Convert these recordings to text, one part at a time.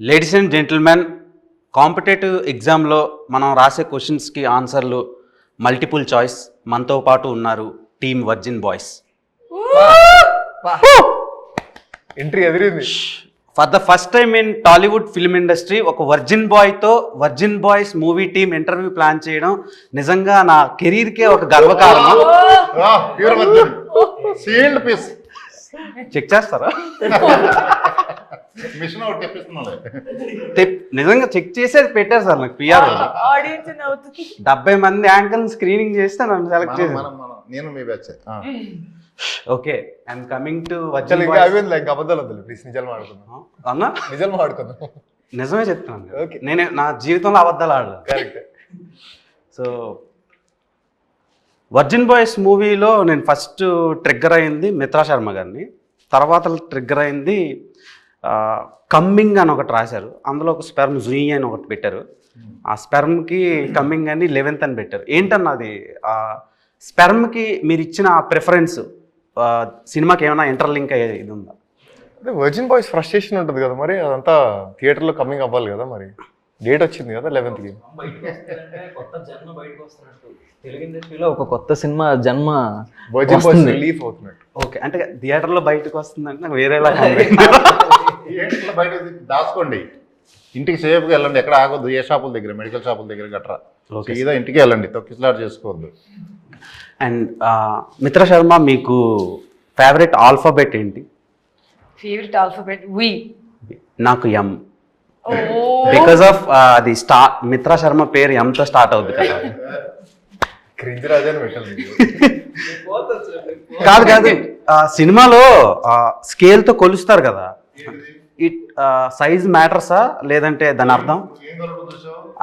Ladies and gentlemen, competitive ఎగ్జామ్లో మనం రాసే క్వశ్చన్స్కి ఆన్సర్లు మల్టిపుల్ చాయిస్. మనతో పాటు ఉన్నారు టీమ్ వర్జిన్ బాయ్స్. ఎంట్రీ ఎదిరింది. For the first time in Tollywood film industry ఒక వర్జిన్ బాయ్తో virgin boys movie team interview plan చేయడం నిజంగా నా కెరీర్కే ఒక గర్వకారణం. చెక్ చేస్తారా? నిజంగా చెక్ చేసేది పెట్టారు సార్ నాకు పిఆర్. 70 మంది యాంకర్ స్క్రీనింగ్ చేస్తే నన్ను సెలెక్ట్ చేశారు. నేను మీ batch. Okay, I'm coming to అబద్ధాలు వద్దు ప్లీజ్, నిజాలు మాడుకుందాం అన్నా. నిజాలు మాడుకుందాం. నిజమే చెప్తున్నాను, నేనే నా జీవితంలో అబద్ధాలు ఆడలేదు. సో వర్జిన్ బాయ్స్ మూవీలో నేను ఫస్ట్ ట్రిగ్గర్ అయింది మిత్రా శర్మ గారిని. తర్వాత ట్రిగ్గర్ అయింది కమ్మింగ్ అని ఒకటి రాశారు, అందులో ఒక స్పెర్మ్ జుయి అని ఒకటి పెట్టారు. ఆ స్పెర్మ్కి కమ్మింగ్ అని 11th అని పెట్టారు. ఏంటన్నా అది స్పెర్మ్కి మీరు ఇచ్చిన ప్రిఫరెన్స్ సినిమాకి ఏమైనా ఇంటర్లింక్ అయ్యే ఇది ఉందా? అదే వర్జిన్ బాయ్స్ ఫ్రస్ట్రేషన్ ఉంటుంది కదా, మరి అదంతా థియేటర్లో కమ్మింగ్ అవ్వాలి కదా, మరి డేట్ వచ్చింది కదా 11th. తెలుగు ఇండస్ట్రీలో ఒక కొత్త సినిమా జన్మ వర్జిన్ బాయ్స్ రిలీఫ్ అవుతున్నట్టు. ఓకే, అంటే థియేటర్లో బయటకు వస్తుందంటే నాకు వేరేలా బయట దాచుకోండి, ఇంటికి సేఫ్గా వెళ్ళండి, ఎక్కడ ఆగొద్దు, ఏ షాపుల దగ్గర, మెడికల్ షాపుల దగ్గర గట్రా సీదా ఇంటికి వెళ్ళండి, తొక్కిసలాట్ చేసుకోవద్దు. అండ్ మిత్రా శర్మ, మీకు ఫేవరెట్ ఆల్ఫాబెట్ ఏంటి? ఫేవరెట్ ఆల్ఫాబెట్ వి. నాకు ఎం, బికాస్ ఆఫ్ అది మిత్రా శర్మ పేరు ఎంతో స్టార్ట్ అవుతుంది కదా. క్రింజ్ రాజాని పెట్టాలి. కాదు కాదు, సినిమాలో స్కేల్తో కొలుస్తారు కదా, ఇట్ సైజ్ మ్యాటర్సా లేదంటే దాని అర్థం?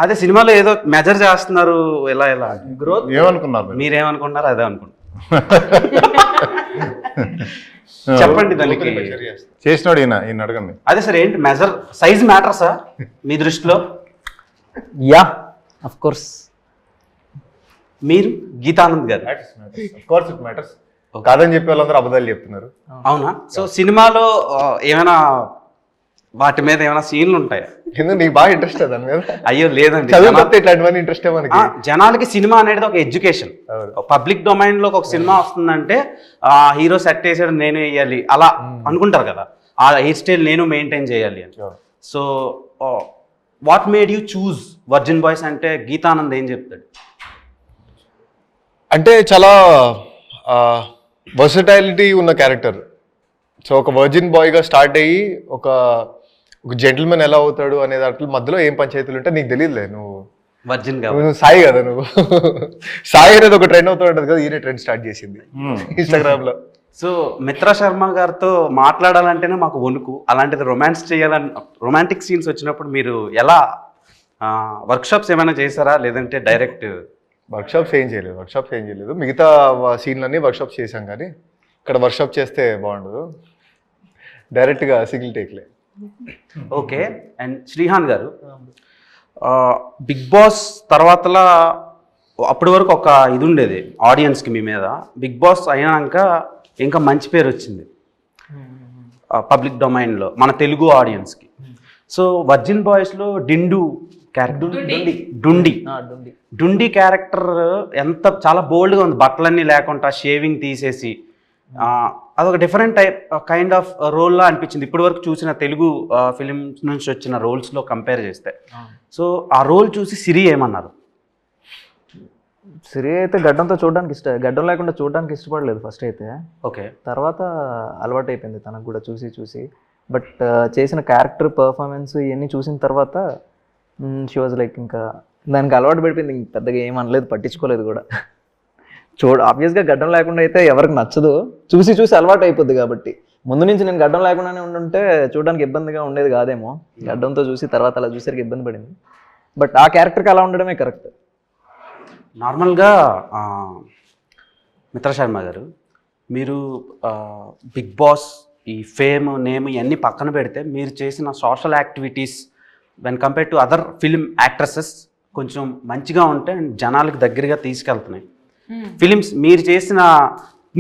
అదే సినిమాలో ఏదో మెజర్ చేస్తున్నారు, ఎలా ఎలా గ్రోత్ ఏమనుకున్నారు మీరేమనుకున్నారు? అదే అనుకుంటున్నారు. చెప్పండి దానికి. చేసినాడు ఈయన అడగండి. అదే సార్, ఏంటి మెజర్ సైజ్ మ్యాటర్సా మీ దృష్టిలో? Yeah, of course. మీరు గీతానంద్ గారు కోర్స్ ఇట్ మ్యాటర్స్. కాదని చెప్పే వాళ్ళందరూ అబద్ధాలు చెప్తున్నారు. అవునా? సో సినిమాలో ఏమైనా వాటి మీద ఏమైనా సీన్లు ఉంటాయా? ఎందుకు నీకు బాగా ఇంట్రెస్ట్ దాని మీద? అయ్యో లేదండి, ఇట్లాంటివన్నీ ఇంట్రెస్ట్ మనకి. జనాలకి సినిమా అనేది ఒక ఎడ్యుకేషన్. పబ్లిక్ డొమైన్ లో ఒక సినిమా వస్తుందంటే హీరో సెట్ వేసాడు నేను వేయాలి అలా అనుకుంటారు కదా, ఆ హెయిర్ స్టైల్ నేను మెయింటైన్ చేయాలి అని. So what made you choose virgin Boys అంటే గీతానంద్ ఏం చెప్తాడు? అంటే చాలా వర్సటైలిటీ ఉన్న క్యారెక్టర్. సో ఒక వర్జిన్ బాయ్గా స్టార్ట్ అయ్యి ఒక జెంటిల్మెన్ ఎలా అవుతాడు అనే దాంట్లో మధ్యలో ఏం పంచాయతీలు ఉంటే నీకు తెలియదులే. నువ్వు వర్జిన్ నువ్వు సాయి కదా, నువ్వు సాయి అనేది ఒక ట్రెండ్ అవుతూ ఉంటుంది కదా, ఈయన ట్రెండ్ స్టార్ట్ చేసింది ఇన్స్టాగ్రామ్ లో. సో మిత్రా శర్మ గారితో మాట్లాడాలంటేనే మాకు వణుకు, అలాంటిది రొమాన్స్ చేయాలని రొమాంటిక్ సీన్స్ వచ్చినప్పుడు మీరు ఎలా వర్క్షాప్స్ ఏమైనా చేశారా లేదంటే డైరెక్ట్? వర్క్షాప్స్ ఏం చేయలేదు. మిగతా సీన్లన్నీ వర్క్షాప్స్ చేశాం, కానీ ఇక్కడ వర్క్షాప్ చేస్తే బాగుండదు, డైరెక్ట్గా సింగిల్ టేక్లే. ఓకే. అండ్ శ్రీహాన్ గారు, బిగ్ బాస్ తర్వాతలా అప్పటి వరకు ఒక ఇది ఉండేది ఆడియన్స్కి మీ మీద, బిగ్ బాస్ అయినాక ఇంకా మంచి పేరు వచ్చింది పబ్లిక్ డొమైన్లో మన తెలుగు ఆడియన్స్కి. సో వర్జిన్ బాయ్స్లో డిండు క్యారెక్టర్, డుండి క్యారెక్టర్ ఎంత చాలా బోల్డ్గా ఉంది, బట్టలన్నీ లేకుండా షేవింగ్ తీసేసి అదొక డిఫరెంట్ టైప్ కైండ్ ఆఫ్ రోల్లా అనిపించింది ఇప్పటి వరకు చూసిన తెలుగు ఫిలిమ్స్ నుంచి వచ్చిన రోల్స్లో కంపేర్ చేస్తే. సో ఆ రోల్ చూసి సిరి ఏమన్నారు? సిరి అయితే గడ్డంతో గడ్డం లేకుండా చూడడానికి ఇష్టపడలేదు ఫస్ట్ అయితే. ఓకే. తర్వాత అలవాటు అయిపోయింది తనకు కూడా చూసి. బట్ చేసిన క్యారెక్టర్ పర్ఫార్మెన్స్ ఇవన్నీ చూసిన తర్వాత షీ వాజ్ లైక్ ఇంకా దానికి అలవాటు పడిపోయింది, ఇంక పెద్దగా ఏం అనలేదు, పట్టించుకోలేదు కూడా. ఆబ్వియస్గా గడ్డం లేకుండా అయితే ఎవరికి నచ్చదు, చూసి అలవాటు అయిపోద్ది. కాబట్టి ముందు నుంచి నేను గడ్డం లేకుండానే ఉండుంటే చూడడానికి ఇబ్బందిగా ఉండేది కాదేమో, గడ్డంతో చూసి తర్వాత అలా చూసరికి ఇబ్బంది పడింది. బట్ ఆ క్యారెక్టర్కి అలా ఉండడమే కరెక్ట్. నార్మల్గా మిత్రా శర్మ గారు, మీరు బిగ్ బాస్ ఈ ఫేమ్ నేమ్ ఇవన్నీ పక్కన పెడితే మీరు చేసిన social activities when compare to other film actresses కొంచెం మంచిగా ఉంటే జనాలకు దగ్గరగా తీసుకెళ్తున్నాయి ఫిలిమ్స్. మీరు చేసిన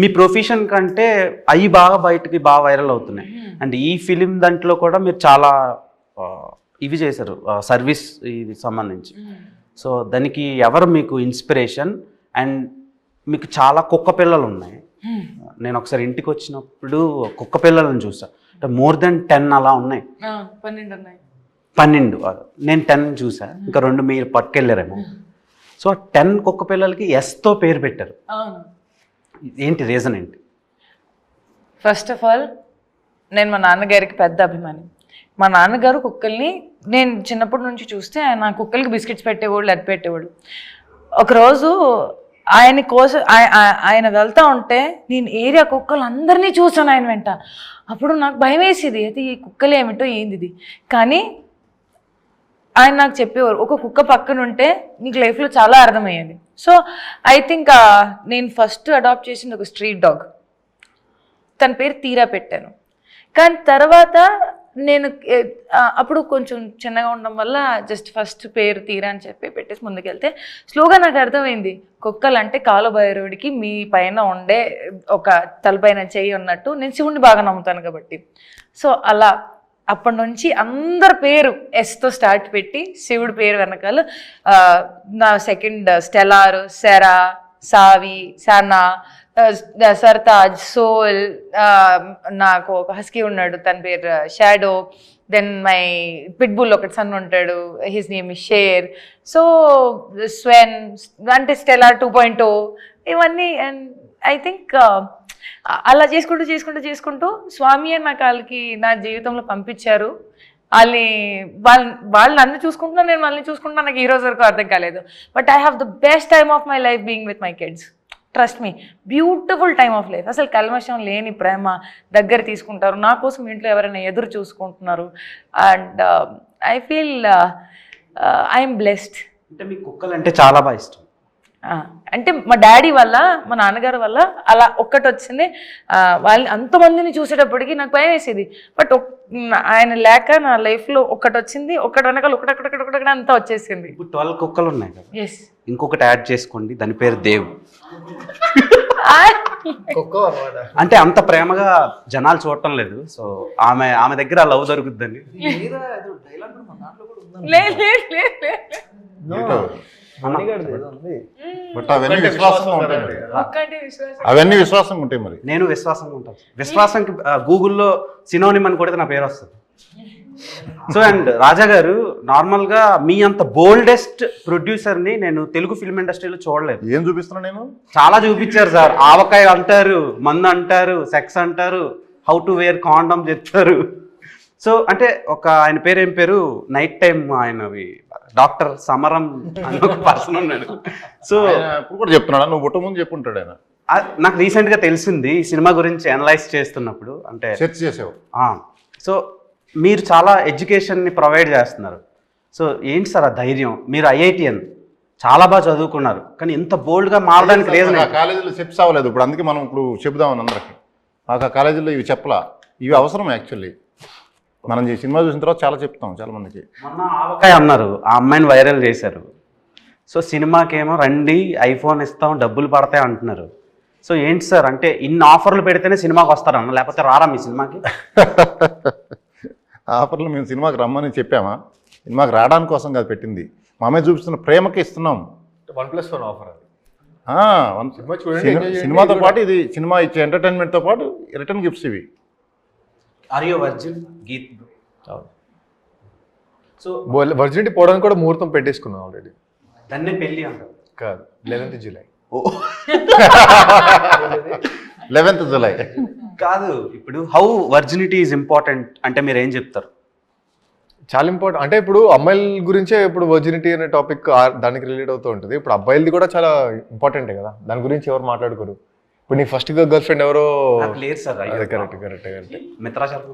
మీ ప్రొఫెషన్ కంటే అవి బాగా బయటకి బాగా వైరల్ అవుతున్నాయి. అండ్ ఈ ఫిలిం దాంట్లో కూడా మీరు చాలా ఇవి చేశారు సర్వీస్ ఇది సంబంధించి. సో దానికి ఎవరు మీకు ఇన్స్పిరేషన్? అండ్ మీకు చాలా కుక్క పిల్లలు ఉన్నాయి. నేను ఒకసారి ఇంటికి వచ్చినప్పుడు కుక్క పిల్లలను చూసా, అంటే మోర్ దెన్ 10 అలా ఉన్నాయి. 12 నేను 10 చూసా, ఇంకా 2 మీరు పట్టుకెళ్ళారేమో. సో 10 కుక్క పిల్లలకి ఎస్తో పేరు పెట్టారు. ఏంటి రీజన్ ఏంటి? ఫస్ట్ ఆఫ్ ఆల్ నేను మా నాన్నగారికి పెద్ద అభిమాని. మా నాన్నగారు కుక్కల్ని నేను చిన్నప్పటి నుంచి చూస్తే ఆయన కుక్కలకి బిస్కెట్స్ పెట్టేవాళ్ళు, అది పెట్టేవాళ్ళు. ఒకరోజు ఆయన కోసం ఆయన వెళ్తా ఉంటే నేను ఏరియా కుక్కలు అందరినీ చూసాను ఆయన వెంట. అప్పుడు నాకు భయం వేసేది, అయితే ఈ కుక్కలు ఏమిటో ఏంది ఇది. కానీ ఆయన నాకు చెప్పేవారు, ఒక కుక్క పక్కన ఉంటే నీకు లైఫ్లో చాలా అర్థమయ్యేది. సో ఐ థింక్ నేను ఫస్ట్ అడాప్ట్ చేసింది ఒక స్ట్రీట్ డాగ్. తన పేరు తీరా పెట్టాను. కానీ తర్వాత నేను అప్పుడు కొంచెం చిన్నగా ఉండడం వల్ల జస్ట్ ఫస్ట్ పేరు తీరా అని చెప్పి పెట్టేసి ముందుకెళ్తే స్లోగా నాకు అర్థమైంది, కుక్కలు అంటే కాలభైరవుడికి మీ పైన ఉండే ఒక తలపైన చెయ్యి ఉన్నట్టు. నేను శివుడిని బాగా నమ్ముతాను కాబట్టి. సో అలా అప్పటి నుంచి అందరి పేరు ఎస్తో స్టార్ట్ పెట్టి శివుడి పేరు వెనకాల నా సెకండ్ స్టెలార్, సెరా, సావి, సనా, సర్తాజ్, సోల్, నాకు ఒక హస్కీ ఉన్నాడు తన పేరు షాడో, దెన్ మై పిట్బుల్ ఒకటి సన్ ఉంటాడు, his name is Sher. So స్వెన్ అంటే స్టెలార్ 2.0 ఇవన్నీ. అండ్ ఐ థింక్ అలా చేసుకుంటూ స్వామి అని నాకు వాళ్ళకి నా జీవితంలో పంపించారు. వాళ్ళు నన్ను చూసుకుంటున్నా, నేను వాళ్ళని చూసుకుంటున్నా. నాకు ఈ రోజు వరకు అర్థం కాలేదు. But I have the best time of my life being with my kids. Trust me, beautiful time of life. అసలు కల్మషం లేని ప్రేమ, దగ్గర తీసుకుంటారు. నా కోసం ఇంట్లో ఎవరైనా ఎదురు చూసుకుంటున్నారు. And I feel I'm blessed. అంటే మీకు కుక్కలు అంటే చాలా బాగా ఇష్టం. అంటే మా డాడీ వల్ల, మా నాన్నగారు వల్ల అలా ఒక్కటి వచ్చింది. వాళ్ళు అంతమందిని చూసేటప్పటికి నాకు భయం వేసేది. బట్ ఆయన లేక నా లైఫ్లో ఒక్కటి వచ్చింది. ఒక్కటి వెనకాల ఒకటి అంతా వచ్చేసింది. ఇప్పుడు 12 కుక్కలు ఉన్నాయి కదా, ఎస్. ఇంకొకటి యాడ్ చేసుకోండి, దాని పేరు దేవ్. అంటే అంత ప్రేమగా జనాలు చూడటం లేదు. సో ఆమె దగ్గర లవ్ దొరుకుద్దని. బట్ అవన్నీ విశ్వాసంగా ఉంటాయి. అవన్నీ విశ్వాసంగా ఉంటాయి. మరి నేను విశ్వాసంగా ఉంటాను. విశ్వాసంకి గూగుల్లో సినోనిమ్ అని కొడితే నా పేరు వస్తుంది. సో అండ్ రాజా గారు, నార్మల్గా మీ అంత బోల్డెస్ట్ ప్రొడ్యూసర్ని నేను తెలుగు ఫిల్మ్ ఇండస్ట్రీలో చూడలేదు. ఏం చూపిస్తున్నా నేను? చాలా చూపించారు సార్. ఆవకాయ అంటారు, మందు అంటారు, సెక్స్ అంటారు, హౌ టు వేర్ కాండమ్ చెప్తారు. సో అంటే ఆయన పేరు ఏం పేరు, నైట్ టైం ఆయనవి డాక్టర్ సమరం అని ఒక పర్సన్ ఉన్నాడు. సో ఇప్పుడు కూడా చెప్తున్నాడా? నువ్వు పుట్ట ముందు చెప్పుంటాడు ఆయన. నాకు రీసెంట్గా తెలిసింది ఈ సినిమా గురించి అనలైజ్ చేస్తున్నప్పుడు. అంటే సెర్చ్ చేసావు. సో మీరు చాలా ఎడ్యుకేషన్ని ప్రొవైడ్ చేస్తున్నారు. సో ఏంటి సార్ ఆ ధైర్యం? మీరు ఐఐటిఎన్ చాలా బాగా చదువుకున్నారు, కానీ ఇంత బోల్డ్గా మారడానికి రీజన్? కాలేజీలో చెప్పి అవ్వలేదు. ఇప్పుడు అందుకే మనం ఇప్పుడు చెబుదామని అందరికి. మాకు ఆ కాలేజీలో ఇవి చెప్పలా. ఇవి అవసరం యాక్చువల్లీ. మనం ఈ సినిమా చూసిన తర్వాత చాలా చెప్తాం చాలా మందికి. మొన్న ఆవకాయ అన్నారు, ఆ అమ్మాయిని వైరల్ చేశారు. సో సినిమాకేమో రండి, ఐఫోన్ ఇస్తాం, డబ్బులు పడతాయి అంటున్నారు. సో ఏంటి సార్, అంటే ఇన్ని ఆఫర్లు పెడితేనే సినిమాకి వస్తారన్న, లేకపోతే రారా మీ సినిమాకి? ఆఫర్లు మేము సినిమాకి రమ్మని చెప్పామా? సినిమాకి రావడానికి కోసం కాదు పెట్టింది, మా మీద చూపిస్తున్న ప్రేమకి ఇస్తున్నాం. 1+1 ఆఫర్ అది. సినిమాతో పాటు ఇది సినిమా ఇచ్చే ఎంటర్టైన్మెంట్తో పాటు రిటర్న్ గిఫ్ట్స్ ఇవి. Are you virgin Geeth? So virginity పోవడానికి కూడా ముహూర్తం పెట్టేసుకున్నాం ఆల్రెడీ. దాన్నే పెళ్ళి అంటారు కాదు, 11th జూలై. 11th జూలై కాదు. ఇప్పుడు హౌ వర్జినిటీ ఈజ్ ఇంపార్టెంట్ అంటే మీరు ఏం చెప్తారు? చాలా ఇంపార్టెంట్. అంటే ఇప్పుడు అమ్మాయిల గురించే ఇప్పుడు వర్జినిటీ అనే టాపిక్ దానికి రిలేట్ అవుతూ ఉంటుంది. ఇప్పుడు అబ్బాయిలది కూడా చాలా ఇంపార్టెంటే కదా, దాని గురించి ఎవరు మాట్లాడుకోరు. ఇప్పుడు నీ ఫస్ట్ గర్ల్ ఫ్రెండ్ ఎవరో లేదు sir. Correct. Mitra Sharma.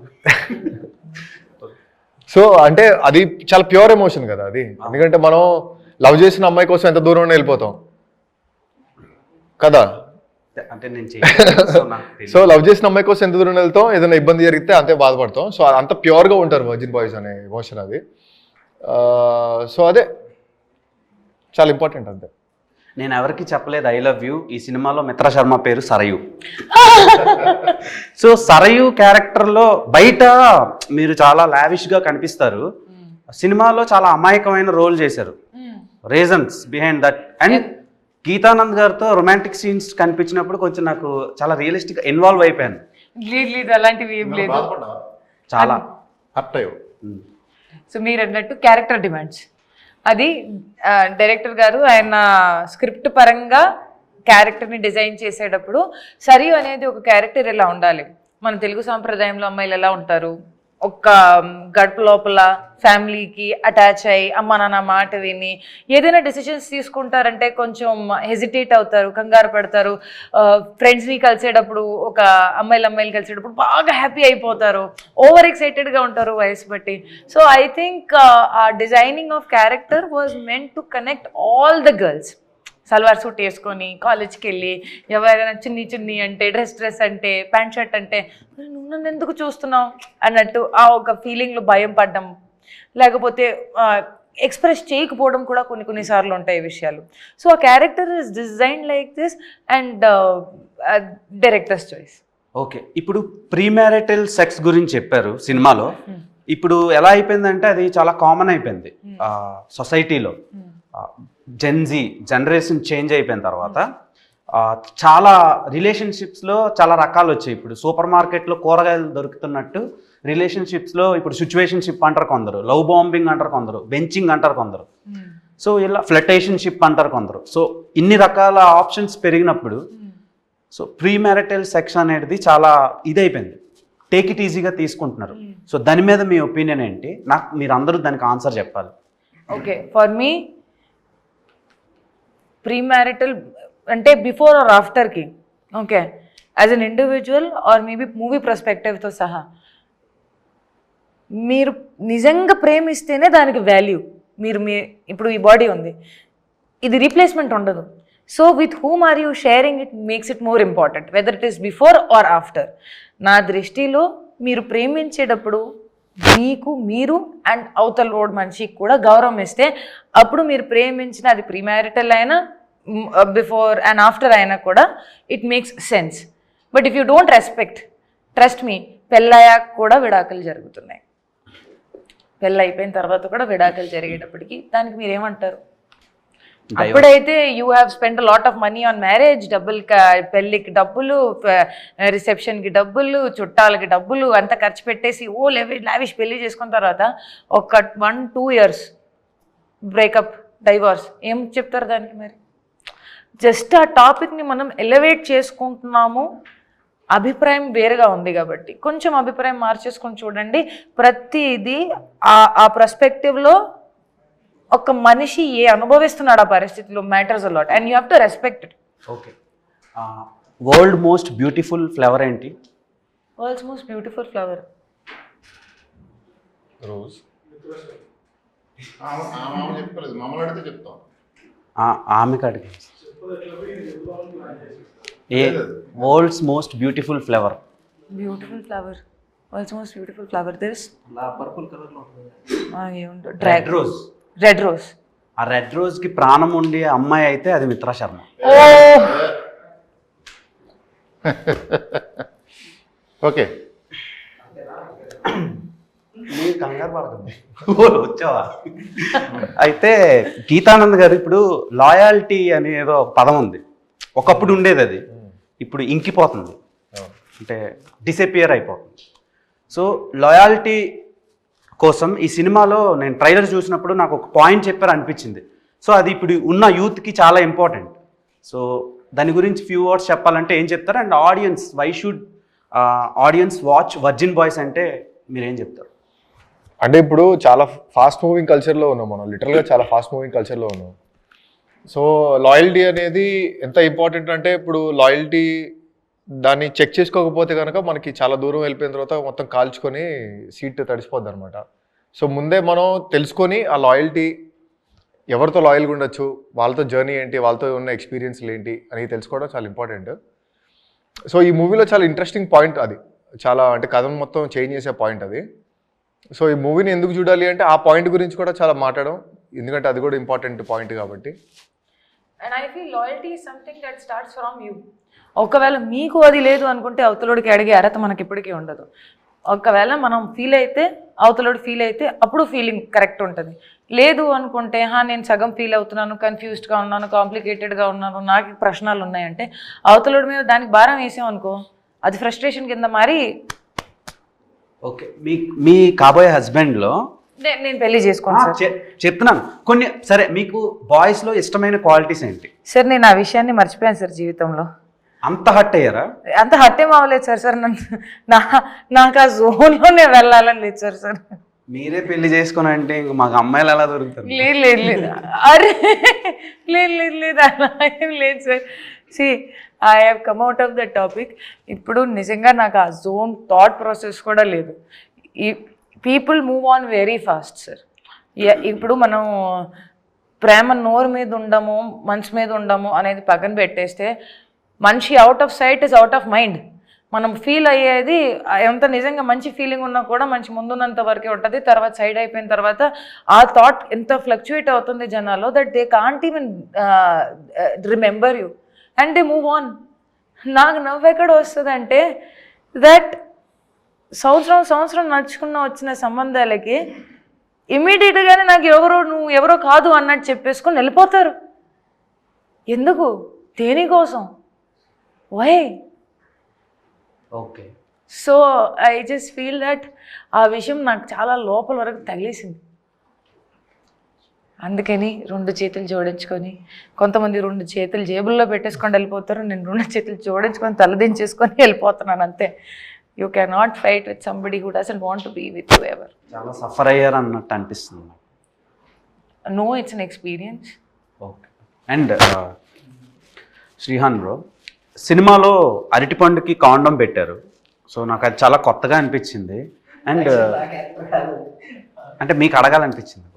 So అంటే అది చాలా ప్యూర్ ఎమోషన్ కదా అది. ఎందుకంటే మనం లవ్ చేసిన అమ్మాయి కోసం ఎంత దూరం వెళ్ళిపోతాం కదా. అంటే నేను సో లవ్ చేసిన అమ్మాయి కోసం ఎంత దూరం వెళ్తాం, ఏదైనా ఇబ్బంది జరిగితే అంతే బాధపడతాం. సో అంత ప్యూర్గా ఉంటారు వర్జిన్ బాయ్స్ అనే ఎమోషన్ అది. సో అదే చాలా ఇంపార్టెంట్ అంతే. నేను ఎవరికి చెప్పలేదు ఐ లవ్ యూ. ఈ సినిమాలో మిత్రా శర్మ పేరు సరయు. సో సరయు క్యారెక్టర్లో బయట మీరు చాలా లావిష్గా కనిపిస్తారు, సినిమాలో చాలా అమాయకమైన రోల్ చేశారు, reasons behind that. And Geetanand గారితో రొమాంటిక్ సీన్స్ కనిపించినప్పుడు కొంచెం నాకు చాలా రియలిస్టిక్ ఇన్వాల్వ్ అయిపోయాను. లేదు అలాంటివి ఏం లేదు. బాధపడ్డావా? చాలా హర్ట్ అయ్యో. సో మీరు అన్నట్టు క్యారెక్టర్ డిమాండ్స్, అది డైరెక్టర్ గారు ఆయన స్క్రిప్ట్ పరంగా క్యారెక్టర్ని డిజైన్ చేసేటప్పుడు సరియు అనేది ఒక క్యారెక్టర్ ఎలా ఉండాలి, మన తెలుగు సాంప్రదాయంలో అమ్మాయిలు ఎలా ఉంటారు, ఒక గడప లోపల ఫ్యామిలీకి అటాచ్ అయ్యి అమ్మ నాన్న మాట విని ఏదైనా డెసిషన్స్ తీసుకుంటారంటే కొంచెం హెజిటేట్ అవుతారు, కంగారు పడతారు. ఫ్రెండ్స్ని కలిసేటప్పుడు ఒక అమ్మాయిలు కలిసేటప్పుడు బాగా హ్యాపీ అయిపోతారు, ఓవర్ ఎక్సైటెడ్గా ఉంటారు వయసు బట్టి. సో ఐ థింక్ ఆ designing of character was meant to connect all the girls. Salwar suit వేసుకొని కాలేజ్కి వెళ్ళి ఎవరైనా చున్నీ అంటే డ్రెస్ అంటే ప్యాంట్ షర్ట్ అంటే నువ్వు నన్ను ఎందుకు చూస్తున్నావు అన్నట్టు ఆ ఒక ఫీలింగ్లో భయం పడ్డం, లేకపోతే ఎక్స్ప్రెస్ చేయకపోవడం కూడా కొన్నిసార్లు ఉంటాయి ఈ విషయాలు. సో ఆ character is design like this and directors choice. Okay, ఇప్పుడు ప్రీమ్యారిటల్ సెక్స్ గురించి చెప్పారు సినిమాలో. ఇప్పుడు ఎలా అయిపోయిందంటే అది చాలా కామన్ అయిపోయింది సొసైటీలో. జెన్జీ జనరేషన్ చేంజ్ అయిపోయిన తర్వాత చాలా రిలేషన్షిప్స్లో చాలా రకాలు వచ్చాయి. ఇప్పుడు సూపర్ మార్కెట్లో కూరగాయలు దొరుకుతున్నట్టు రిలేషన్షిప్స్లో ఇప్పుడు సిచ్యువేషన్షిప్ అంటారు కొందరు, లవ్ బాంబింగ్ అంటారు కొందరు, బెంచింగ్ అంటారు కొందరు, సో ఇలా ఫ్లటేషన్షిప్ అంటారు కొందరు. సో ఇన్ని రకాల ఆప్షన్స్ పెరిగినప్పుడు సో ప్రీ మ్యారిటల్ సెక్స్ అనేది చాలా ఇదైపోయింది, టేక్ ఇట్ ఈజీగా తీసుకుంటున్నారు. సో దాని మీద మీ ఒపీనియన్ ఏంటి? నాకు మీరు అందరూ దానికి ఆన్సర్ చెప్పాలి. ఓకే, ఫర్ మీ ప్రీ మ్యారిటల్ అంటే బిఫోర్ ఆర్ ఆఫ్టర్కి, okay, as an individual or maybe movie పర్స్పెక్టివ్తో సహా మీరు నిజంగా ప్రేమిస్తేనే దానికి వాల్యూ. మీరు ఇప్పుడు ఈ బాడీ ఉంది, ఇది రీప్లేస్మెంట్ ఉండదు. So with whom are you sharing it makes it more important, whether it is before or after. నా దృష్టిలో మీరు ప్రేమించేటప్పుడు మీకు మీరు అండ్ అవతల రోడ్ మనిషికి కూడా గౌరవం ఇస్తే అప్పుడు మీరు ప్రేమించిన అది ప్రీమ్యారిటల్ అయినా బిఫోర్ అండ్ ఆఫ్టర్ అయినా కూడా it makes sense. But if you don't respect, trust me, పెళ్ళయ్యాక కూడా విడాకులు జరుగుతున్నాయి. పెళ్ళి అయిపోయిన తర్వాత కూడా విడాకులు జరిగేటప్పటికి దానికి మీరేమంటారు? అప్పుడైతే you have spend lot of money on marriage, పెళ్ళికి డబ్బులు, రిసెప్షన్కి డబ్బులు, చుట్టాలకి డబ్బులు అంతా ఖర్చు పెట్టేసి లావిష్ పెళ్లి చేసుకున్న తర్వాత ఒక 1-2 years బ్రేకప్, డైవర్స్, ఏం చెప్తారు దానికి? మరి జస్ట్ ఆ టాపిక్ని మనం ఎలివేట్ చేసుకుంటున్నాము, అభిప్రాయం వేరుగా ఉంది కాబట్టి కొంచెం అభిప్రాయం మార్చేసుకొని చూడండి. ప్రతిదీ ఆ పర్స్పెక్టివ్లో ఒక మనిషి అనుభవిస్తున్నాడు ఆ పరిస్థితిలో matters a lot and you have to respect it. Okay, world most beautiful flower ఏంటి? World's most beautiful flower rose. చెప్పలేదు, మమ్మల్ని అడిగితే చెప్తాం. ఆమె కాడికి ఏ world's most beautiful flower? Beautiful flower, world's most beautiful flower this purple colour లో red rose. Red rose, ఆ రెడ్ రోజ్ కి ప్రాణం ఉండే అమ్మాయి అయితే అది మిత్రా శర్మ. ఓకే, కంగారు పడుతుంది వచ్చావా? అయితే గీతానంద్ గారు ఇప్పుడు లాయాలిటీ అనే ఏదో ఒక పదం ఉంది, ఒకప్పుడు ఉండేది, అది ఇప్పుడు ఇంకిపోతుంది, అంటే డిసపియర్ అయిపోతుంది. సో లాయాలిటీ కోసం ఈ సినిమాలో నేను ట్రైలర్ చూసినప్పుడు నాకు ఒక పాయింట్ చెప్పారు అనిపించింది. సో అది ఇప్పుడు ఉన్న యూత్కి చాలా ఇంపార్టెంట్. సో దాని గురించి ఫ్యూ వర్డ్స్ చెప్పాలంటే ఏం చెప్తారు? And audience, why should audience watch Virgin Boys అంటే మీరేం చెప్తారు? అంటే ఇప్పుడు చాలా ఫాస్ట్ మూవింగ్ కల్చర్లో ఉన్నాం మనం, లిటరల్గా చాలా ఫాస్ట్ మూవింగ్ కల్చర్లో ఉన్నాం. సో లాయల్టీ అనేది ఎంత ఇంపార్టెంట్ అంటే ఇప్పుడు లాయల్టీ దాన్ని చెక్ చేసుకోకపోతే కనుక మనకి చాలా దూరం వెళ్ళిపోయిన తర్వాత మొత్తం కాల్చుకొని సీట్ తడిసిపోద్ది అనమాట. సో ముందే మనం తెలుసుకొని ఆ లాయల్టీ ఎవరితో లాయల్గా ఉండొచ్చు, వాళ్ళతో జర్నీ ఏంటి, వాళ్ళతో ఉన్న ఎక్స్పీరియన్స్లు ఏంటి అని తెలుసుకోవడం చాలా ఇంపార్టెంట్. సో ఈ మూవీలో చాలా ఇంట్రెస్టింగ్ పాయింట్ అది, చాలా అంటే కథను మొత్తం చేంజ్ చేసే పాయింట్ అది. సో ఈ మూవీని ఎందుకు చూడాలి అంటే ఆ పాయింట్ గురించి కూడా చాలా మాట్లాడడం, ఎందుకంటే అది కూడా ఇంపార్టెంట్ పాయింట్ కాబట్టి. And I feel loyalty is something that starts from you. ఒకవేళ మీకు అది లేదు అనుకుంటే అవతలోడికి అడిగే అర్హత మనకి ఇప్పటికీ ఉండదు. ఒకవేళ మనం ఫీల్ అయితే అవతలోడు ఫీల్ అయితే అప్పుడు ఫీలింగ్ కరెక్ట్ ఉంటుంది. లేదు అనుకుంటే నేను సగం ఫీల్ అవుతున్నాను, కన్ఫ్యూజ్డ్గా ఉన్నాను, కాంప్లికేటెడ్గా ఉన్నాను, నాకు ప్రశ్నలు ఉన్నాయంటే అవతలోడి మీద దానికి భారం వేసాం అనుకో, అది ఫ్రస్ట్రేషన్ కింద మారి ఓకే, మీ కాబోయే హస్బెండ్లో నేను పెళ్లి చేసుకోను సార్. చెప్తున్నాను కొన్ని. సరే, మీకు బాయ్స్లో ఇష్టమైన క్వాలిటీస్ ఏంటి? సార్ నేను ఆ విషయాన్ని మర్చిపోయాను సార్ జీవితంలో. అంత హర్ట్ అయ్యారా? అంత హర్ట్ ఏం అవ్వలేదు సార్. నాకు ఆ జోన్లోనే వెళ్ళాలని లేదు సార్. మీరే పెళ్లి చేసుకుని అంటే ఇంక మాకు అమ్మాయిలు ఎలా దొరుకుతారు? లేదు అరే లేదు అలా ఏం లేదు sir. See I have come out of the topic. ఇప్పుడు నిజంగా నాకు ఆ జోన్ థాట్ ప్రాసెస్ కూడా లేదు. ఈ people move on very fast sir. ఇప్పుడు మనం ప్రేమ నోరు మీద ఉండము, మనసు మీద ఉండము అనేది పక్కన పెట్టేస్తే మనిషి out of sight is out of mind. మనం ఫీల్ అయ్యేది ఎంత నిజంగా మంచి ఫీలింగ్ ఉన్నా కూడా మంచి ముందున్నంత వరకే ఉంటుంది. తర్వాత సైడ్ అయిపోయిన తర్వాత ఆ థాట్ ఎంత ఫ్లక్చుయేట్ అవుతుంది జనాల్లో that they can't even remember you and they move on. నాకు నవ్వు ఎక్కడ వస్తుందంటే దట్ సంవత్సరం నడుచుకున్న వచ్చిన సంబంధాలకి ఇమ్మీడియట్గానే నాకు నువ్వు ఎవరో కాదు అన్నట్టు చెప్పేసుకొని వెళ్ళిపోతారు. ఎందుకు? దేనికోసం? Why? Okay. So I just feel that ఆ విషయం నాకు చాలా లోపల వరకు తగిలేసింది. అందుకని 2 చేతులు జోడించుకొని, కొంతమంది 2 చేతులు జేబుల్లో పెట్టేసుకొని వెళ్ళిపోతారు, నేను 2 చేతులు జోడించుకొని తలదించేసుకొని వెళ్ళిపోతున్నాను అంతే. You cannot fight with somebody who doesn't want to be with you ever. చాలా సఫర్ అయ్యారు అన్నట్టు అనిపిస్తుంది. No, it's an experience. Okay. And Srihan bro, సినిమాలో అరటిపండుకి కాండం పెట్టారు. సో నాకు అది చాలా కొత్తగా అనిపించింది. అండ్ అంటే మీకు అడగాలనిపించింది.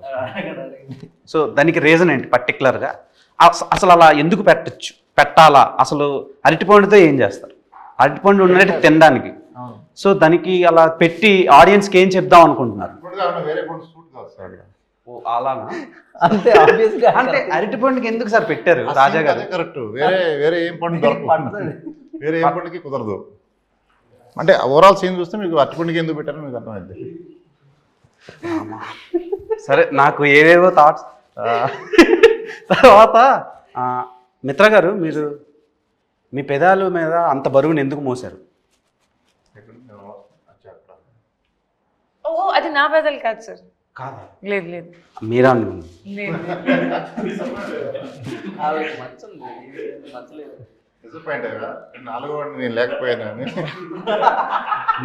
సో దానికి రీజన్ ఏంటి పర్టికులర్గా? అసలు అలా ఎందుకు పెట్టాలా? అసలు అరటిపండుతో ఏం చేస్తారు? అరటిపండు ఉన్నట్టు తినడానికి. సో దానికి అలా పెట్టి ఆడియన్స్కి ఏం చెప్దాం అనుకుంటున్నారు? ఓ అలానా? అంతే ఆబ్వియస్గా. అంటే అరటిపండుకి ఎందుకు సార్ పెట్టారు రాజా గారు? కరెక్ట్. వేరే ఏం పండు దొరకదు, వేరే ఏం పండుకి కుదరదు. అంటే ఓవరాల్ సీన్ చూస్తే మీకు అరటిపండుకి ఎందుకు పెట్టారని మీకు అర్థమైంది. సరే, నాకు ఏవేవో థాట్స్. తర్వాత మిత్ర గారు, మీరు మీ పెదాల మీద అంత బరువుని ఎందుకు మోసారు? ఓ అది నా పెదలు కాదు సార్. కాదా? లేదు మీరా? నేను లేకపోయాను.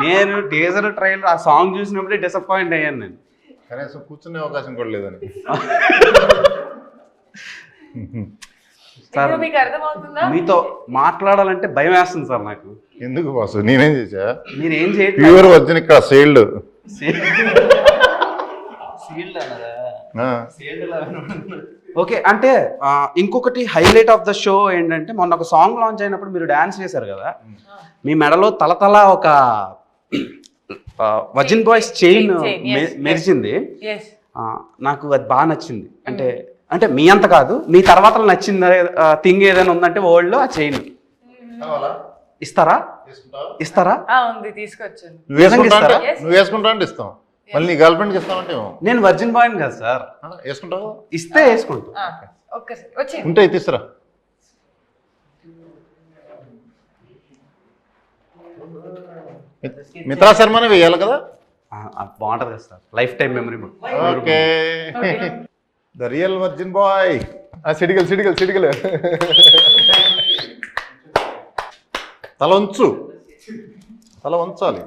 నేను టీజర్ ట్రైలర్ ఆ సాంగ్ చూసినప్పుడే డిసప్పాయింట్ అయ్యాను. నేను కనీసం కూర్చునే అవకాశం కూడా లేదని. సార్, మీకు అర్థమవుతుందా? మీతో మాట్లాడాలంటే భయం వేస్తుంది సార్ నాకు. ఎందుకు బాసు, నేనేం చేశా? మీరు ఏం చేయట్లేదు. ప్యూర్ వచ్చిన ఇక్కడ సేల్డ్. ఓకే. అంటే ఇంకొకటి హైలైట్ ఆఫ్ ద షో ఏంటంటే, మొన్న ఒక సాంగ్ లాంచ్ అయినప్పుడు మీరు డాన్స్ చేశారు కదా, మీ మెడలో తలతల ఒక వర్జిన్ బాయ్స్ చైన్ మెరిచింది. నాకు అది బాగా నచ్చింది. అంటే మీ అంత కాదు, మీ తర్వాత నచ్చింది థింగ్ ఏదైనా ఉందంటే వరల్డ్ లో ఆ చైన్ ఇస్తారా? ఉంది, తీసుకొచ్చాను. నువ్వు వేసుకుంటా అంటే ఇస్తాం, మళ్ళీ నీ గర్ల్ ఫ్రెండ్కి ఇస్తామంటే నేను వర్జిన్ బాయ్ కదా సార్. వేసుకుంటావు? ఇస్తే వేసుకుంటా. ఉంటే తీసుకురా. మిత్రా శర్మనే వేయాలి కదా? బాగుంటది కదా sir, lifetime memory. Okay, the real virgin boy. సిటికల్ తల వంచాలి.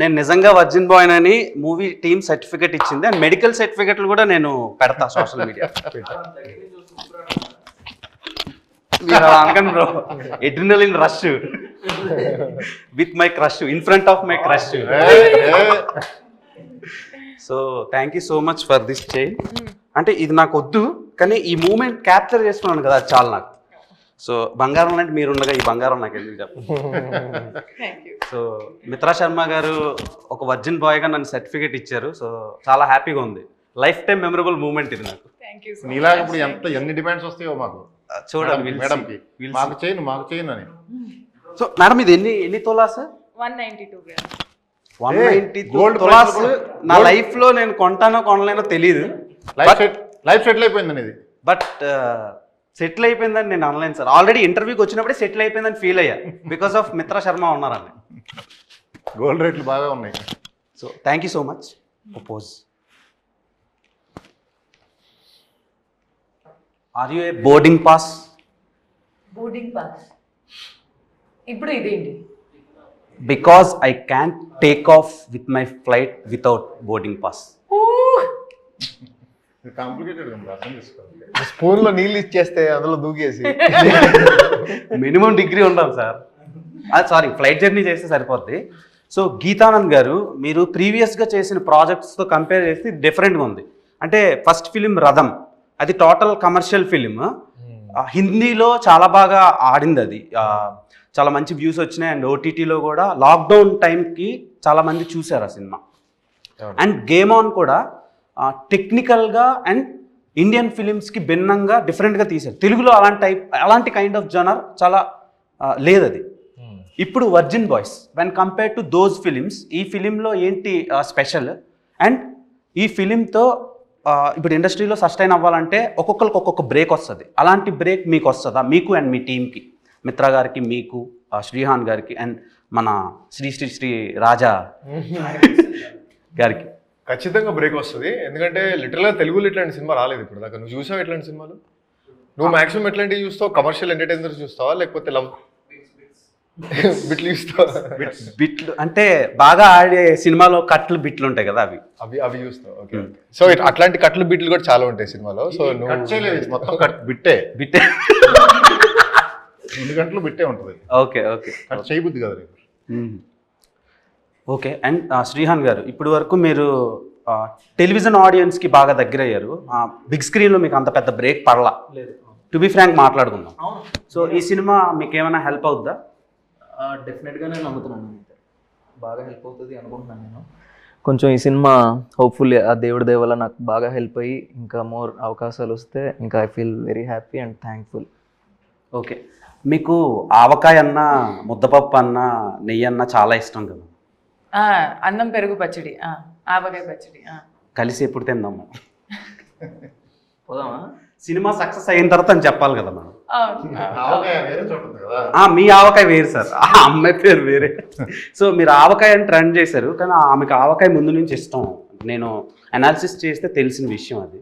నేను నిజంగా వర్జిన్ బాయ్ అని మూవీ టీమ్ సర్టిఫికెట్ ఇచ్చింది. అండ్ మెడికల్ సర్టిఫికెట్లు కూడా నేను పెడతా సోషల్ మీడియా. అనకండి bro, adrenaline rush with my crush, in front of my crush. So thank you so much for this chain. అంటే ఇది నాకు వద్దు, కానీ ఈ మూమెంట్ క్యాప్చర్ చేసుకున్నాను కదా, అది చాలు నాకు. సో బంగారం లాంటి మీరు ఉండగా ఈ బంగారం నాకు ఎందుకు చెప్పండి. సో మిత్రా శర్మ గారు ఒక వర్జిన్ బాయ్గా నన్ను సర్టిఫికేట్ ఇచ్చారు. సో చాలా హ్యాపీగా ఉంది. లైఫ్ టైం మెమరబుల్ మూమెంట్ ఇది నాకు. థ్యాంక్ యూ నీలాగా ఇప్పుడు ఎన్ని డిమాండ్స్ వస్తాయో మాకు చూడండి మేడంకి మాకు చేయను అని. సో మేడం ఇది ఎన్ని తోలా సార్? 192 grams. 192 gold తులాస్. price కూడా- నా లైఫ్ లో నేను కొంటానో కొనలేనో తెలియదు, లైఫ్ సెటిల్ అయిపోయింది ఇది. బట్ సెటిల్ అయిపోయిందని నేను అనలేను సార్. ఆల్రెడీ ఇంటర్వ్యూకి వచ్చినప్పుడే సెటిల్ అయిపోయిందని ఫీల్ అయ్యా, బికాస్ ఆఫ్ మిత్రా శర్మ ఉన్నారని. గోల్డ్ రేట్లు బాగా ఉన్నాయి. So thank you so much. Propose. Are you a boarding pass? Boarding pass. ఇప్పుడు ఇదేంటి? Because I can take off with my flight without boarding pass. Complicated ఉంది, అర్థం చేసుకోవాలి. స్పూన్ లో నీళ్ళు ఇచ్చేస్తే అందులో దూకేసి మినిమం డిగ్రీ ఉండాలి సార్. సారీ, ఫ్లైట్ జర్నీ చేస్తే సరిపోద్ది. సో గీతానంద్ గారు, మీరు ప్రీవియస్గా చేసిన ప్రాజెక్ట్స్తో కంపేర్ చేస్తే డిఫరెంట్గా ఉంది. అంటే ఫస్ట్ ఫిలిం రథం, అది టోటల్ కమర్షియల్ ఫిలిం. హిందీలో చాలా బాగా ఆడింది అది, చాలా మంచి వ్యూస్ వచ్చినాయి. అండ్ ఓటీటీలో కూడా లాక్డౌన్ టైంకి చాలామంది చూశారు ఆ సినిమా. అండ్ గేమ్ ఆన్ కూడా టెక్నికల్గా అండ్ ఇండియన్ ఫిలిమ్స్కి భిన్నంగా డిఫరెంట్గా తీశారు. తెలుగులో అలాంటి కైండ్ ఆఫ్ జనర్ చాలా లేదు అది. ఇప్పుడు virgin boys when compare to those films, ఈ ఫిలింలో ఏంటి స్పెషల్? అండ్ ఈ ఫిలింతో ఇప్పుడు ఇండస్ట్రీలో సస్టైన్ అవ్వాలంటే ఒక్కొక్కరికి ఒక్కొక్క బ్రేక్ వస్తుంది. అలాంటి బ్రేక్ మీకు వస్తుందా? మీకు అండ్ మీ టీంకి, మిత్రా గారికి, మీకు, శ్రీహాన్ గారికి, అండ్ మన శ్రీ రాజా గారికి. ఖచ్చితంగా బ్రేక్ వస్తుంది. ఎందుకంటే లిటరల్గా తెలుగులో ఇట్లాంటి సినిమా రాలేదు ఇప్పుడు దాకా. నువ్వు చూసావు ఇట్లాంటి సినిమాలు? నువ్వు మాక్సిమం ఎట్లాంటివి చూస్తావు? కమర్షియల్ ఎంటర్టైనర్ చూస్తావా, లేకపోతే లవ్ బిట్లు చూస్తావా? బిట్లు అంటే బాగా ఆడే సినిమాలో కట్లు బిట్లు ఉంటాయి కదా, అవి చూస్తావు. ఓకే. సో అట్లాంటి కట్లు బిట్లు కూడా చాలా ఉంటాయి సినిమాలో. సో నువ్వు కట్ చేయలేదు, మొత్తం బిట్టే. 2 గంటలు బిట్టే ఉంటుంది. ఓకే ఓకే, కట్ చేయబుద్ది కదా. ఓకే. అండ్ శ్రీహాన్ గారు, ఇప్పుడు వరకు మీరు టెలివిజన్ ఆడియన్స్కి బాగా దగ్గర అయ్యారు. బిగ్ స్క్రీన్లో మీకు అంత పెద్ద బ్రేక్ పడలా. టు బి ఫ్రాంక్ మాట్లాడుకుందాం. సో ఈ సినిమా మీకు ఏమైనా హెల్ప్ అవుద్దా? డెఫినెట్గా నేను నమ్ముతున్నాను, బాగా హెల్ప్ అవుతుంది అనుకుంటున్నాను నేను. కొంచెం ఈ సినిమా హోప్ఫుల్లీ ఆ దేవుడి దయ వల్ల నాకు బాగా హెల్ప్ అయ్యి ఇంకా మోర్ అవకాశాలు వస్తే ఇంకా I feel very happy and thankful. Okay. మీకు ఆవకాయ అన్న, ముద్దపప్పు అన్న, నెయ్యి అన్న చాలా ఇష్టం కదా? అన్నం పెరుగు పచ్చడి, ఆవకాయ పచ్చడి కలిసి ఎప్పుడు తిందాము? పోదామా? సినిమా సక్సెస్ అయిన తర్వాత అని చెప్పాలి కదా మనం. వేరే చోట ఉంది కదా. మీ ఆవకాయ వేరు సార్, ఆ అమ్మాయి పేరు వేరే. సో మీరు ఆవకాయ అని ట్రెండ్ చేశారు, కానీ ఆమెకు ఆవకాయ ముందు నుంచి ఇష్టం. నేను అనాలిసిస్ చేస్తే తెలిసిన విషయం అది.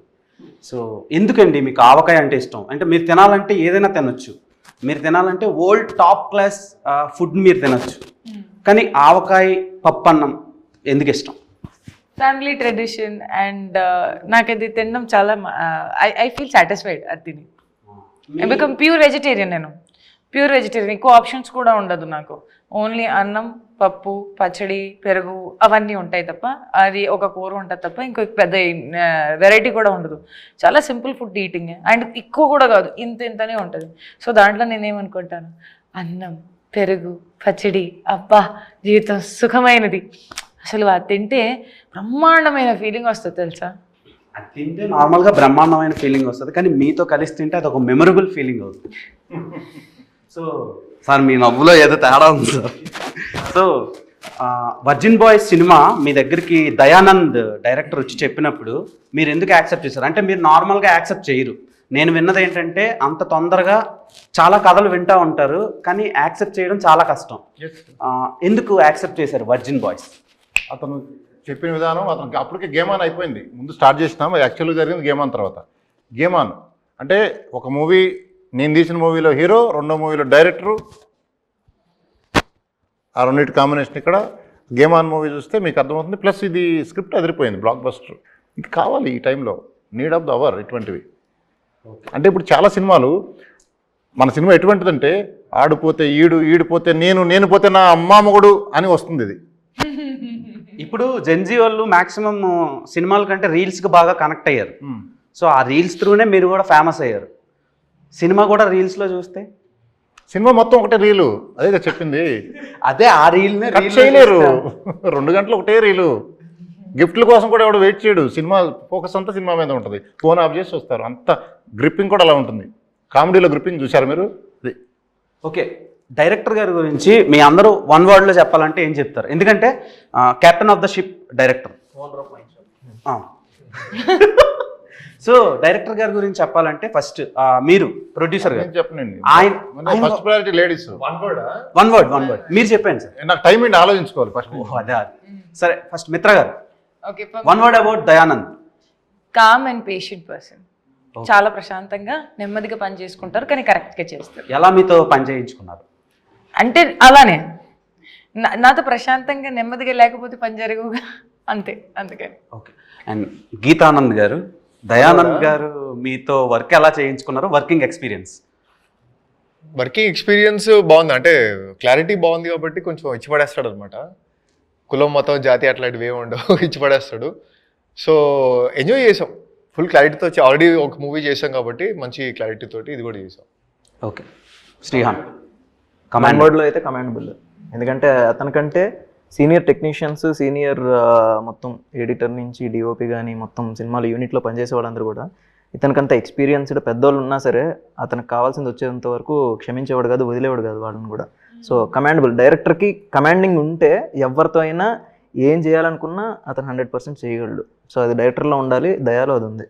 సో ఎందుకండి మీకు ఆవకాయ అంటే ఇష్టం? అంటే మీరు తినాలంటే ఏదైనా తినొచ్చు, మీరు తినాలంటే ఓల్డ్ టాప్ క్లాస్ ఫుడ్ మీరు తినొచ్చు, కానీ ఆవకాయ పప్పు అన్నం ఎందుకు ఇష్టం? ఫ్యామిలీ ట్రెడిషన్ అండ్ నాకు అది తినడం చాలా ఐ ఫీల్ సాటిస్ఫైడ్ అది తిని. I become pure vegetarian. నేను ప్యూర్ వెజిటేరియన్, ఎక్కువ ఆప్షన్స్ కూడా ఉండదు నాకు. ఓన్లీ అన్నం, పప్పు, పచ్చడి, పెరుగు అవన్నీ ఉంటాయి తప్ప, అది ఒక కూర ఉంటుంది తప్ప ఇంకొక పెద్ద వెరైటీ కూడా ఉండదు. చాలా సింపుల్ ఫుడ్ ఈటింగ్ అండ్ ఎక్కువ కూడా కాదు, ఇంతనే ఉంటుంది. సో దాంట్లో నేనేమనుకుంటాను, అన్నం, పెరుగు, పచ్చడి, అబ్బా జీవితం సుఖమైనది. అసలు అది తింటే బ్రహ్మాండమైన ఫీలింగ్ వస్తుంది తెలుసా. అది తింటే నార్మల్గా బ్రహ్మాండమైన ఫీలింగ్ వస్తుంది, కానీ మీతో కలిసి తింటే అది ఒక మెమరబుల్ ఫీలింగ్ అవుతుంది. సో సార్ మీ నవ్వులో ఏదో తేడా ఉంది సార్. సో వర్జిన్ బాయ్స్ సినిమా మీ దగ్గరికి దయానంద్ డైరెక్టర్ వచ్చి చెప్పినప్పుడు మీరు ఎందుకు యాక్సెప్ట్ చేశారు? అంటే మీరు నార్మల్గా యాక్సెప్ట్ చేయరు. నేను విన్నది ఏంటంటే అంత తొందరగా చాలా కథలు వింటూ ఉంటారు, కానీ యాక్సెప్ట్ చేయడం చాలా కష్టం. ఎందుకు యాక్సెప్ట్ చేశారు వర్జిన్ బాయ్స్? అతను చెప్పిన విధానం, అతనికి అప్పటికే గేమ్ ఆన్ అయిపోయింది. ముందు స్టార్ట్ చేసినాం, యాక్చువల్గా జరిగింది గేమ్ ఆన్ తర్వాత. గేమ్ ఆన్ అంటే ఒక మూవీ, నేను తీసిన మూవీలో హీరో, రెండో మూవీలో డైరెక్టరు, ఆ రెండింటి కాంబినేషన్. ఇక్కడ గేమ్ ఆన్ మూవీ చూస్తే మీకు అర్థమవుతుంది. ప్లస్ ఇది స్క్రిప్ట్ అదిరిపోయింది, బ్లాక్ బస్టర్. ఇది కావాలి ఈ టైంలో, నీడ్ ఆఫ్ ద అవర్ ఇటువంటివి. అంటే ఇప్పుడు చాలా సినిమాలు, మన సినిమా ఎటువంటిదంటే ఆడిపోతే ఈడిపోతే నేను పోతే నా అమ్మా మొగుడు అని వస్తుంది. ఇది ఇప్పుడు జెన్జీ వాళ్ళు మ్యాక్సిమం సినిమాల కంటే రీల్స్కి బాగా కనెక్ట్ అయ్యారు. సో ఆ రీల్స్ త్రూనే మీరు కూడా ఫేమస్ అయ్యారు. సినిమా కూడా రీల్స్లో చూస్తే సినిమా మొత్తం ఒకటే రీలు, అదే చెప్పింది. అదే ఆ రీల్నే కట్ చేయలేరు, 2 గంటలు ఒకటే రీలు. గిఫ్ట్ల కోసం కూడా ఎవడు వెయిట్ చేయడు. సినిమా ఫోకస్ అంతా సినిమా మీద ఉంటుంది. ఫోన్ ఆఫ్ చేసి వస్తారు. అంత గ్రిప్పింగ్ కూడా అలా ఉంటుంది. కామెడీలో గ్రిప్పింగ్ చూసారు మీరు? అది ఓకే, డైరెక్టర్ గారి గురించి మీ అందరూ వన్ వర్డ్లో చెప్పాలంటే ఏం చెప్తారు? ఎందుకంటే captain of the ship director. So director గారి గురించి చెప్పాలంటే ఫస్ట్ మీరు ప్రొడ్యూసర్ గారు చెప్పనండి. ఆయన first priority ladies. One word మీరు చెప్పండి సార్. నాకు టైం ఏంటి ఆలోచించుకోవాలి ఫస్ట్. అదే సరే, ఫస్ట్ మిత్ర గారు okay, one word about Dayanand. Calm and patient person. చాలా ప్రశాంతంగా నెమ్మదిగా పని చేసుకుంటారు, కానీ కరెక్ట్గా చేస్తారు. ఎలా మీతో పని చేయించుకున్నారు? అంటే అలానే నాతో ప్రశాంతంగా నెమ్మదిగా లేకపోతే పని జరగవుగా, అంతే, అందుకని. ఓకే, అండ్ గీతానంద్ గారు, దయానంద్ గారు మీతో వర్క్ ఎలా చేయించుకున్నారు? వర్కింగ్ ఎక్స్పీరియన్స్ బాగుంది, అంటే క్లారిటీ బాగుంది కాబట్టి కొంచెం ఇచ్చి పడేస్తాడు అనమాట. కులం మతం జాతి అట్లాంటివి ఏమి ఉండవు, ఇచ్చి పడేస్తాడు. సో ఎంజాయ్ చేసాం, ఫుల్ క్లారిటీతో వచ్చి. ఆల్రెడీ ఒక మూవీ చేసాం కాబట్టి మంచి క్లారిటీ తోటి ఇది కూడా చేసాం. ఓకే, శ్రీహాన్ కమాండ్ వర్డ్లో అయితే కమాండబుల్. ఎందుకంటే అతనికంటే సీనియర్ టెక్నీషియన్స్, సీనియర్ మొత్తం ఎడిటర్ నుంచి డిఓపి కానీ మొత్తం సినిమాలో యూనిట్లో పనిచేసే వాళ్ళందరూ కూడా ఇతనికంత ఎక్స్పీరియన్స్డ్ పెద్దోళ్ళు ఉన్నా సరే అతనికి కావాల్సింది వచ్చేంత వరకు క్షమించేవాడు కాదు, వదిలేవాడు కాదు వాళ్ళని కూడా. So commendable. డైరెక్టర్కి కమాండింగ్ ఉంటే ఎవరితో అయినా ఏం చేయాలనుకున్నా అతను 100% చేయగలడు. సో అది డైరెక్టర్లో ఉండాలి, దయాలో అది ఉంది.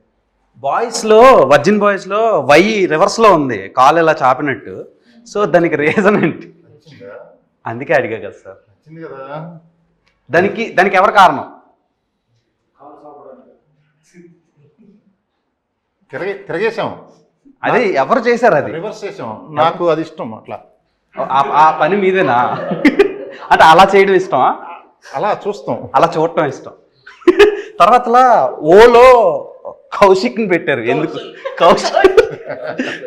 బాయ్స్లో, వర్జిన్ బాయ్స్లో వై రివర్స్లో ఉంది, కాలు ఇలా చాపినట్టు. సో దానికి రీజన్ ఏంటి? అందుకే అడిగా కదా సార్. దానికి ఎవరు కారణం? తిరగేసాం. అదే ఎవరు చేశారు? అది రివర్స్ చేసాం. నాకు అది ఇష్టం. అట్లా ఆ పని మీదేనా? అంటే అలా చేయడం ఇష్టమా? అలా చూస్తాం, అలా చూడటం ఇష్టం. తర్వాతలా ఓలో కౌశిక్ని పెట్టారు ఎందుకు?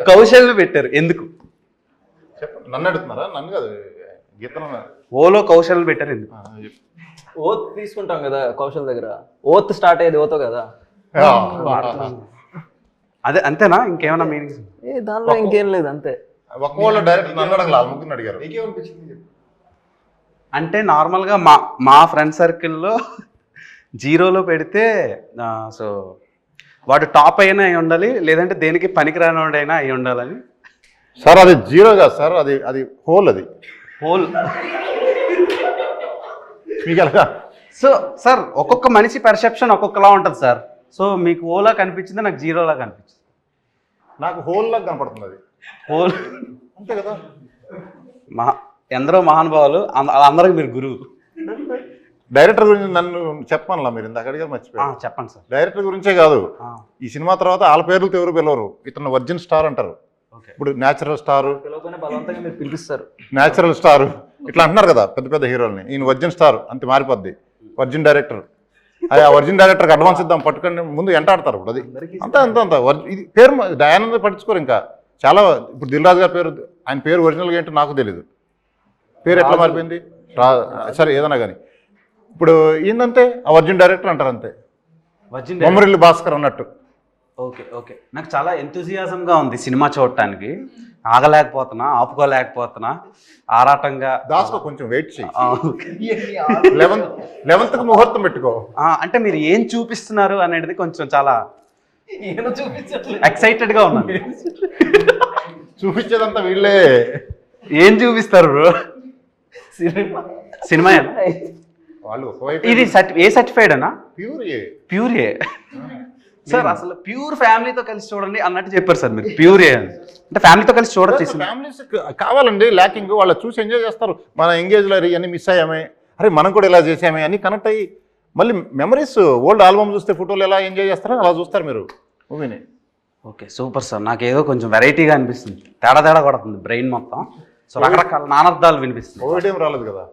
కౌశల్ని పెట్టారు ఎందుకు? చెప్పండి. నన్ను అడుగుతున్నారా? నన్ను కాదు, గీతను. ఓలో కౌశల్ని పెట్టారు ఎందుకు? ఓత్ తీసుకుంటాం కదా కౌశల్ దగ్గర, ఓత్ స్టార్ట్ అయ్యేది ఓతో కదా. అదే అంతేనా? ఇంకేమైనా మీనింగ్స్? దానిలో ఇంకేం లేదు, అంతే. ఒక వాళ్ళు డైరెక్ట్ నన్ను అడగల, ముగ్గురు అడిగారు. అంటే నార్మల్గా మా ఫ్రెండ్ సర్కిల్లో జీరోలో పెడితే సో వాడు టాప్ అయినా అయి ఉండాలి, లేదంటే దేనికి పనికిరానివాడైనా అయి ఉండాలని. సార్ అది జీరో కాదు సార్, అది హోల్. అది హోల్ మీకు ఎలాగా? సో సార్ ఒక్కొక్క మనిషి పర్సెప్షన్ ఒక్కొక్కలా ఉంటుంది సార్. సో మీకు ఓలా కనిపించింది, నాకు జీరోలా కనిపించింది. నాకు హోల్ లాగా కనపడుతుంది అది. హోల్ అంతే కదా. ఎందరో మహానుభావులు, అందరికి మీరు గురువు. డైరెక్టర్ గురించి నన్ను చెప్పానులా, మీరు ఇందాక అడిగారు, మర్చిపోయారు. చెప్పండి సార్. డైరెక్టర్ గురించే కాదు, ఈ సినిమా తర్వాత వాళ్ళ పేర్లతో ఎవరు పిలవరు. ఇతను వర్జిన్ స్టార్ అంటారు. ఇప్పుడు న్యాచురల్ స్టారు, బలవంతంగా మీరు పిలిపిస్తారు. న్యాచురల్ స్టారు ఇట్లా అంటున్నారు కదా పెద్ద పెద్ద హీరోల్ని. ఈయన వర్జిన్ స్టార్ అంతే మారిపోద్ది. Virgin director. అది ఆ వర్జిన్ డైరెక్టర్కి అడ్వాన్స్ ఇద్దాం పట్టుకొని ముందు ఎంటాడతారు. ఇప్పుడు అది అంత ఇది పేరు దయానంద పట్టించుకోరు. ఇంకా చాలా ఇప్పుడు దిల్ రాజు గారి పేరు, ఆయన పేరు ఒరిజినల్గా ఏంటో నాకు తెలీదు. పేరు ఎట్లా మారిపోయింది? సరే ఏదైనా కానీ ఇప్పుడు ఏంటంటే ఆ వర్జిన్ డైరెక్టర్ అంటారు అంతే. బొమ్మరిల్లు భాస్కర్ అన్నట్టు. ఓకే నాకు చాలా ఎంతూజియాజంగా ఉంది సినిమా చూడటానికి. ఆగలేకపోతున్నా, ఆపుకోలేకపోతున్నా, ఆరాటంగా. దాసుకో, కొంచెం వెయిట్ చేయి. 11th ముహూర్తం పెట్టుకో. అంటే మీరు ఏం చూపిస్తున్నారు అనేది కొంచెం చాలా ఎక్సైటెడ్గా ఉన్నాను. చూపించేదంతా వీళ్ళే. ఏం చూపిస్తారు బ్రో? సినిమా వాళ్ళు ఒకవైపు. ఇది ఏ సర్టిఫైడ్ అన్నా? ప్యూర్ ఏ సార్. అసలు ప్యూర్ ఫ్యామిలీతో కలిసి చూడండి అన్నట్టు చెప్పారు సార్ మీరు. ప్యూర్ ఏ అంటే ఫ్యామిలీతో కలిసి చూడొచ్చు. ఫ్యామిలీస్ కావాలండి ల్యాకింగ్. వాళ్ళు చూసి ఎంజాయ్ చేస్తారు. మన ఎంగేజ్లో అన్నీ మిస్ అయ్యామే, అరే మనం కూడా ఇలా చేసామే అని కనెక్ట్ అయ్యి మళ్ళీ మెమరీస్. ఓల్డ్ ఆల్బమ్ చూస్తే ఫోటోలు ఎలా ఎంజాయ్ చేస్తారో అలా చూస్తారు మీరు మూవీని. Okay, super sir. నాకు ఏదో కొంచెం వెరైటీగా అనిపిస్తుంది, తేడా కొడుతుంది బ్రెయిన్ మొత్తం. సో రకరకాల నానార్థాలు వినిపిస్తుంది. కోవిడ్ ఏం రాలేదు కదా?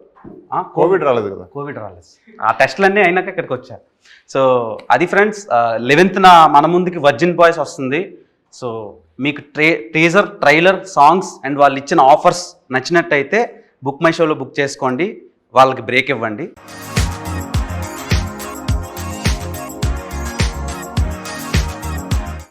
కోవిడ్ రాలేదు కదా? కోవిడ్ రాలేదు. ఆ టెస్ట్లన్నీ అయినాక ఇక్కడికి వచ్చారు. సో అది ఫ్రెండ్స్, 11th మన ముందుకి వర్జిన్ బాయ్స్ వస్తుంది. సో మీకు టీజర్, ట్రైలర్, సాంగ్స్ అండ్ వాళ్ళు ఇచ్చిన ఆఫర్స్ నచ్చినట్టయితే బుక్ మై షోలో బుక్ చేసుకోండి, వాళ్ళకి బ్రేక్ ఇవ్వండి.